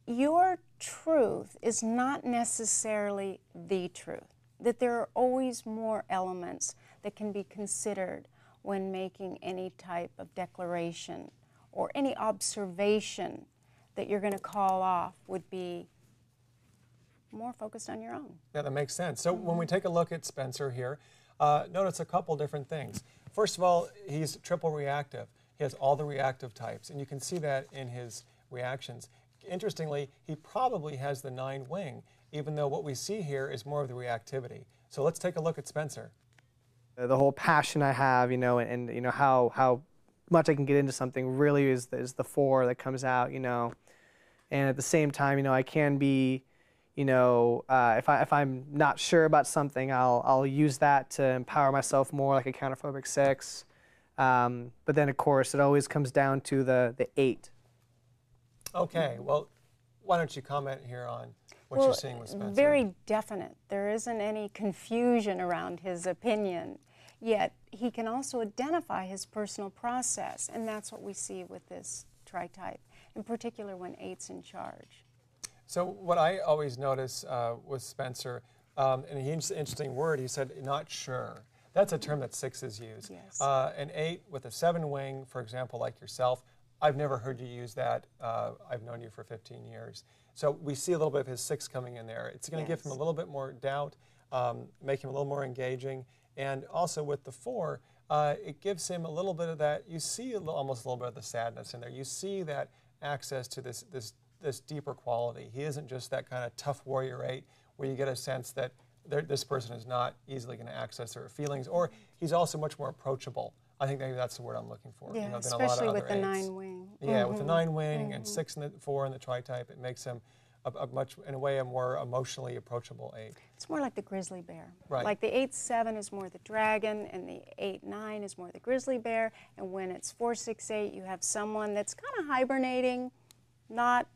your truth is not necessarily the truth, that there are always more elements that can be considered when making any type of declaration, or any observation that you're going to call off would be more focused on your own. Yeah, that makes sense. So when we take a look at Spencer here, notice a couple different things. First of all, he's triple reactive. He has all the reactive types, and you can see that in his reactions. Interestingly, he probably has the 9 wing, even though what we see here is more of the reactivity. So let's take a look at Spencer. The whole passion I have, you know, and you know how much I can get into something really is the 4 that comes out, you know, and at the same time, you know, I can be, you know, if I'm not sure about something, I'll use that to empower myself more, like a counterphobic 6. But then of course it always comes down to the 8. Okay, well, why don't you comment here on what you're seeing with Spencer? Very definite. There isn't any confusion around his opinion, yet he can also identify his personal process, and that's what we see with this Tritype, in particular when 8's in charge. So what I always notice with Spencer, and he used an interesting word, he said, not sure. That's a term that 6s use. Yes. An 8 with a 7 wing, for example, like yourself, I've never heard you use that. I've known you for 15 years. So we see a little bit of his 6 coming in there. It's going to give him a little bit more doubt, make him a little more engaging. And also with the 4, it gives him a little bit of that, you see almost a little bit of the sadness in there. You see that access to this deeper quality. He isn't just that kind of tough warrior 8 where you get a sense that this person is not easily going to access their feelings, or he's also much more approachable. I think maybe that's the word I'm looking for. Yeah, you know, especially with the 8s. 9 wing. Yeah, with the 9 wing and 6 and the 4 and the Tritype, it makes him in a way, a more emotionally approachable 8. It's more like the grizzly bear. Right. Like the 8-7 is more the dragon, and the 8-9 is more the grizzly bear. And when it's 4-6-8, you have someone that's kind of hibernating, not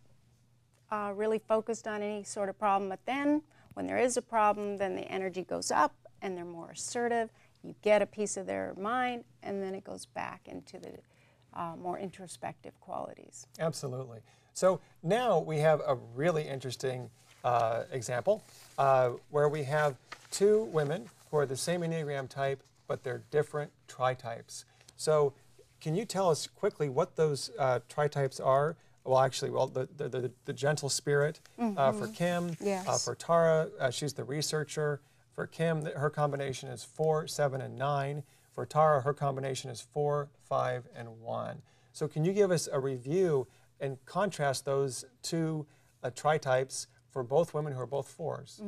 really focused on any sort of problem. But then, when there is a problem, then the energy goes up, and they're more assertive. You get a piece of their mind, and then it goes back into the more introspective qualities. Absolutely. So now we have a really interesting example where we have 2 women who are the same Enneagram type, but they're different Tritypes. So can you tell us quickly what those Tritypes are? Well, actually, the gentle spirit for Kim. Yes. For Tara, she's the researcher. For Kim, her combination is 4, 7, and 9. For Tara, her combination is 4, 5, and 1. So can you give us a review and contrast those 2 Tritypes for both women who are both 4s?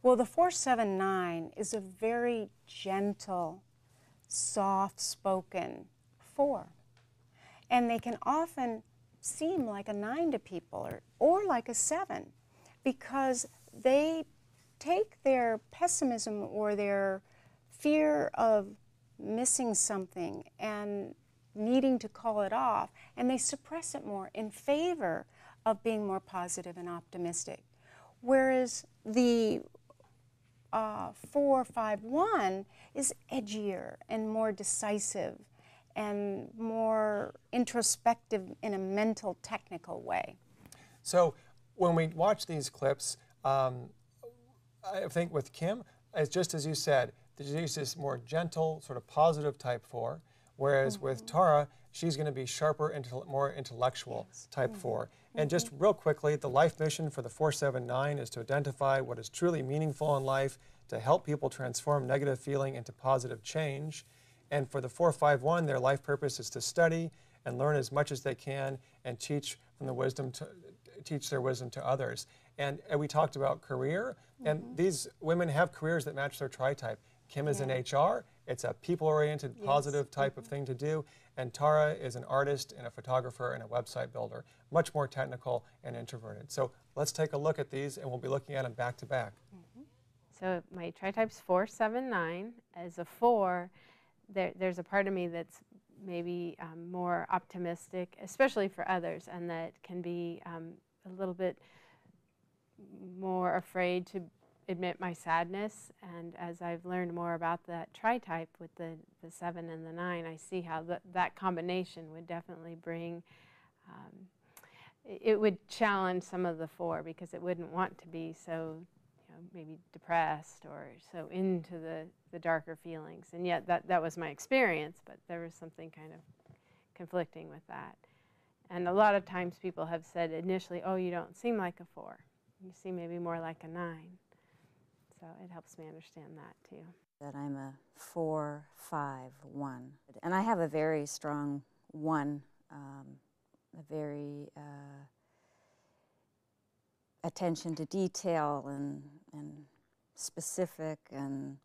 Well, the 4-7-9 is a very gentle, soft-spoken 4. And they can often seem like a 9 to people or like a 7 because they take their pessimism or their fear of missing something and needing to call it off, and they suppress it more in favor of being more positive and optimistic. Whereas the 4-5-1 is edgier and more decisive and more introspective in a mental, technical way. So when we watch these clips, I think with Kim, it's just as you said, she's this more gentle, sort of positive type 4, whereas with Tara, she's going to be sharper, more intellectual type 4. And just real quickly, the life mission for the 4-7-9 is to identify what is truly meaningful in life, to help people transform negative feeling into positive change. And for the 4-5-1, their life purpose is to study and learn as much as they can and teach their wisdom to others. And we talked about career, and these women have careers that match their Tritype. Kim is in HR. It's a people-oriented, positive type of thing to do. And Tara is an artist and a photographer and a website builder, much more technical and introverted. So let's take a look at these, and we'll be looking at them back to back. So my Tritype's 4-7-9. As a 4, there's a part of me that's maybe more optimistic, especially for others, and that can be a little bit more afraid to admit my sadness. And as I've learned more about that Tritype with the 7 and the 9, I see how that combination would definitely bring, it would challenge some of the 4 because it wouldn't want to be so, maybe depressed or so into the darker feelings. And yet that was my experience, but there was something kind of conflicting with that. And a lot of times people have said initially, oh, you don't seem like a 4. You seem maybe more like a 9. So it helps me understand that too. That I'm a 4-5-1. And I have a very strong 1, a very attention to detail and specific, and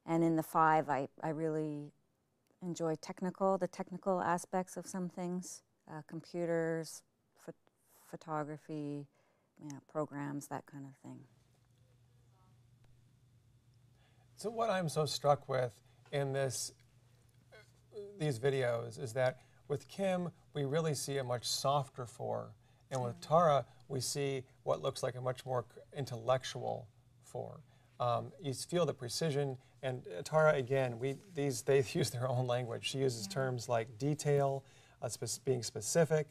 in the 5 I really enjoy the technical aspects of some things, computers, photography, programs, that kind of thing. So what I'm so struck with in these videos is that with Kim, we really see a much softer 4. And with Tara, we see what looks like a much more intellectual 4. You feel the precision And Tara, again, they use their own language. She uses terms like detail, being specific,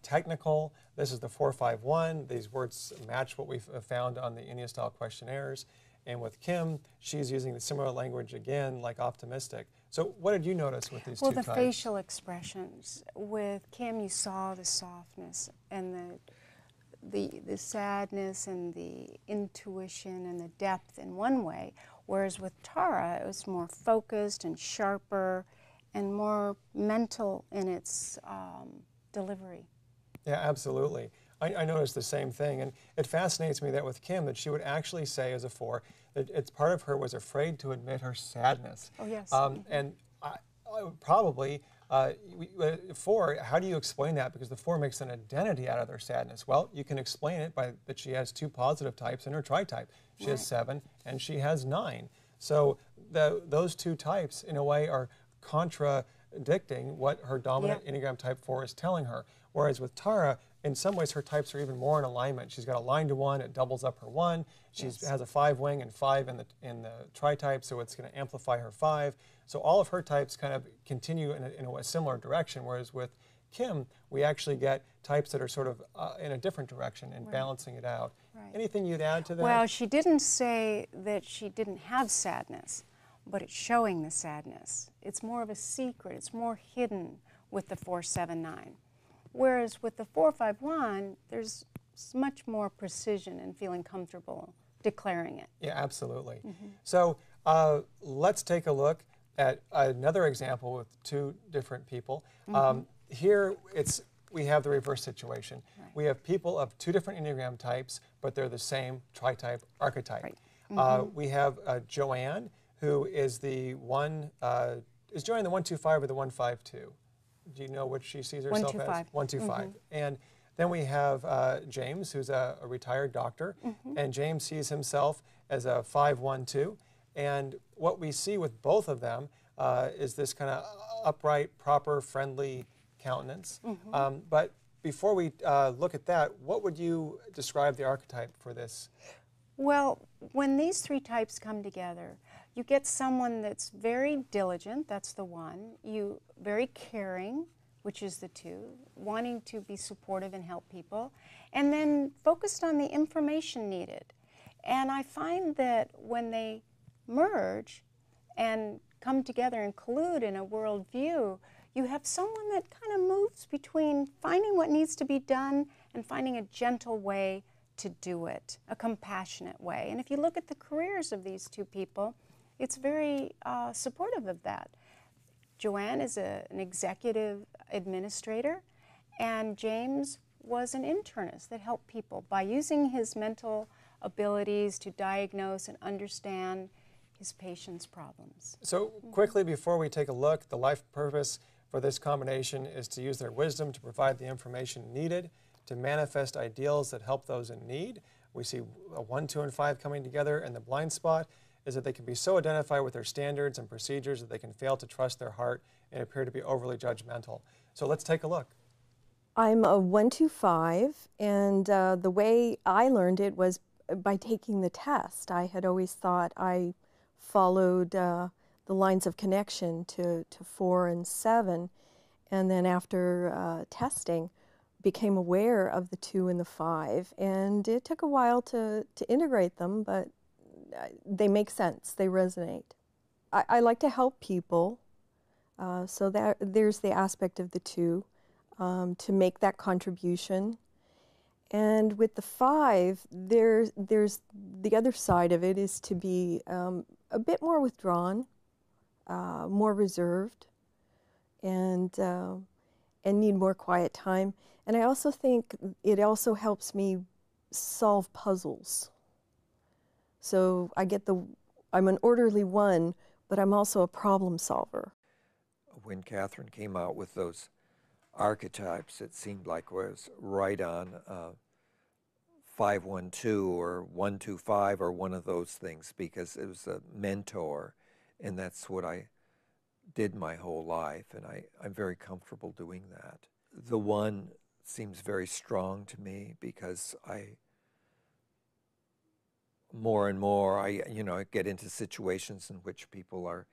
technical. This is the 451. These words match what we've found on the Enneagram style questionnaires. And with Kim, she's using the similar language again, like optimistic. So what did you notice with these two types? Well, the facial expressions. With Kim, you saw the softness and the sadness and the intuition and the depth in one way, whereas with Tara, it was more focused and sharper and more mental in its delivery. Yeah, absolutely. I noticed the same thing, and it fascinates me that with Kim, that she would actually say as a 4 that it's part of her was afraid to admit her sadness. Oh, yes. And I probably, 4, how do you explain that? Because the 4 makes an identity out of their sadness. Well, you can explain it by that she has 2 positive types in her tritype. She has 7 and she has 9. So those 2 types, in a way, are contradicting what her dominant Enneagram type 4 is telling her. Whereas with Tara, in some ways, her types are even more in alignment. She's got a line to 1, it doubles up her 1. She has a 5 wing and 5 in the tritype, so it's going to amplify her 5. So all of her types kind of continue in a similar direction, whereas with Kim, we actually get types that are sort of in a different direction and balancing it out. Right. Anything you'd add to that? Well, she didn't say that she didn't have sadness, but it's showing the sadness. It's more of a secret. It's more hidden with the 479. Whereas with the 451, there's much more precision and feeling comfortable declaring it. Yeah, absolutely. So let's take a look at another example with 2 different people. Here we have the reverse situation. Right. We have people of 2 different Enneagram types, but they're the same tritype archetype. Right. We have Joanne, who is the one, is Joanne the 125 or the 152? Do you know what she sees herself 125. as? 125. And then we have James, who's a retired doctor, and James sees himself as a 512. And what we see with both of them is this kind of upright, proper, friendly countenance. But before we look at that, what would you describe the archetype for this? Well, when these 3 types come together, you get someone that's very diligent, that's the 1, very caring, which is the 2, wanting to be supportive and help people, and then focused on the information needed. And I find that when they merge and come together and collude in a worldview, you have someone that kind of moves between finding what needs to be done and finding a gentle way to do it, a compassionate way. And if you look at the careers of these 2 people, it's very supportive of that. Joanne is an executive administrator, and James was an internist that helped people by using his mental abilities to diagnose and understand his patients' problems. So quickly before we take a look, the life purpose for this combination is to use their wisdom to provide the information needed to manifest ideals that help those in need. We see a 1, 2, and 5 coming together, and the blind spot is that they can be so identified with their standards and procedures that they can fail to trust their heart and appear to be overly judgmental. So let's take a look. I'm a 125, and the way I learned it was by taking the test. I had always thought I followed the lines of connection to 4 and 7, and then after testing, became aware of the 2 and the 5, and it took a while to integrate them, but they make sense, they resonate. I like to help people, so that there's the aspect of the 2, to make that contribution. And with the 5, there's the other side of it is to be a bit more withdrawn, more reserved, and need more quiet time. And I also think it also helps me solve puzzles. So I'm an orderly 1, but I'm also a problem solver. When Katherine came out with those archetypes, it seemed like it was right on 512 or 125 or one of those things, because it was a mentor, and that's what I did my whole life, and I'm very comfortable doing that. The 1 seems very strong to me because more and more, I get into situations in which people are,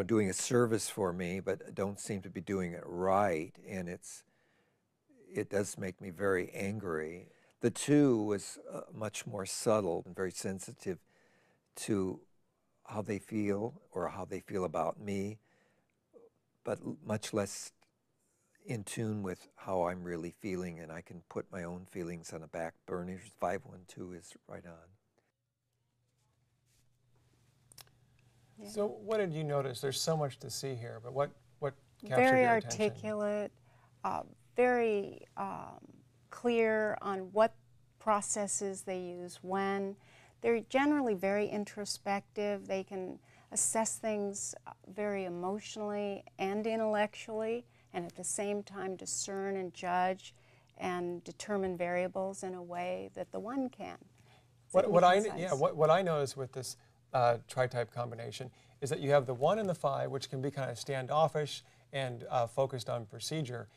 doing a service for me, but don't seem to be doing it right, and it does make me very angry. The 2 was much more subtle and very sensitive to how they feel or how they feel about me, but much less in tune with how I'm really feeling, and I can put my own feelings on a back burner. 512 is right on. Yeah. So what did you notice? There's so much to see here, but what captured Very your attention? articulate, very clear on what processes they use when. They're generally very introspective. They can assess things very emotionally and intellectually, and at the same time discern and judge and determine variables in a way that the 1 can. What I noticed with this tri-type combination is that you have the 1 and the 5, which can be kind of standoffish and focused on procedure,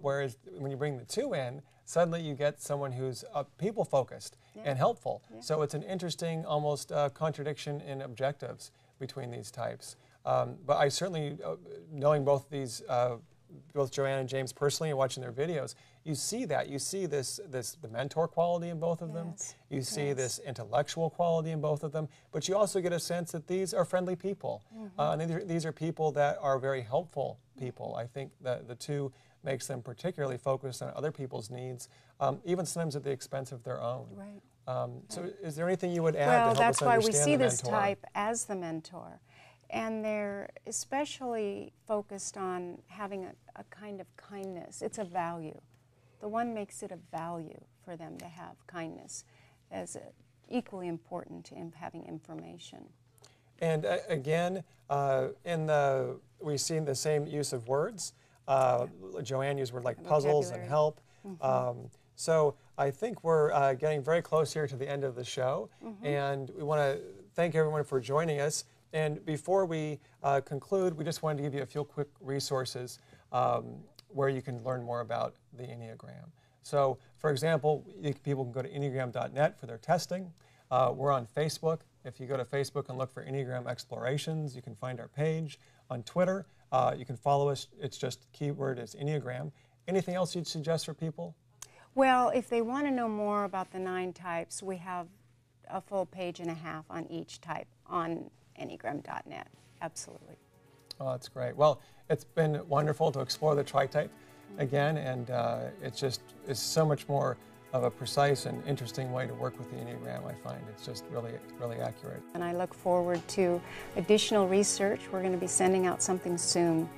whereas when you bring the 2 in, suddenly you get someone who's people-focused and helpful. Yeah. So it's an interesting, almost contradiction in objectives between these types. But I certainly, knowing both these, both Joanne and James personally and watching their videos, you see that. You see the mentor quality in both of them. You see this intellectual quality in both of them. But you also get a sense that these are friendly people. And these are people that are very helpful people. I think that the 2 makes them particularly focused on other people's needs, even sometimes at the expense of their own. Right. So is there anything you would add well, to help us understand the mentor? Well, that's why we see this type as the mentor. And they're especially focused on having a kind of kindness. It's a value. The 1 makes it a value for them to have kindness as equally important to having information. And again, we've seen the same use of words. Joanne used words like puzzles and help. So I think we're getting very close here to the end of the show. And we want to thank everyone for joining us. And before we conclude, we just wanted to give you a few quick resources where you can learn more about the Enneagram. So, for example, people can go to enneagram.net for their testing. We're on Facebook. If you go to Facebook and look for Enneagram Explorations, you can find our page. On Twitter, you can follow us. It's just keyword is Enneagram. Anything else you'd suggest for people? Well, if they want to know more about the 9 types, we have a full page and a half on each type on enneagram.net. Absolutely. Oh, that's great. Well, it's been wonderful to explore the tri-type again, and it's so much more of a precise and interesting way to work with the Enneagram, I find. It's just really, really accurate. And I look forward to additional research. We're going to be sending out something soon.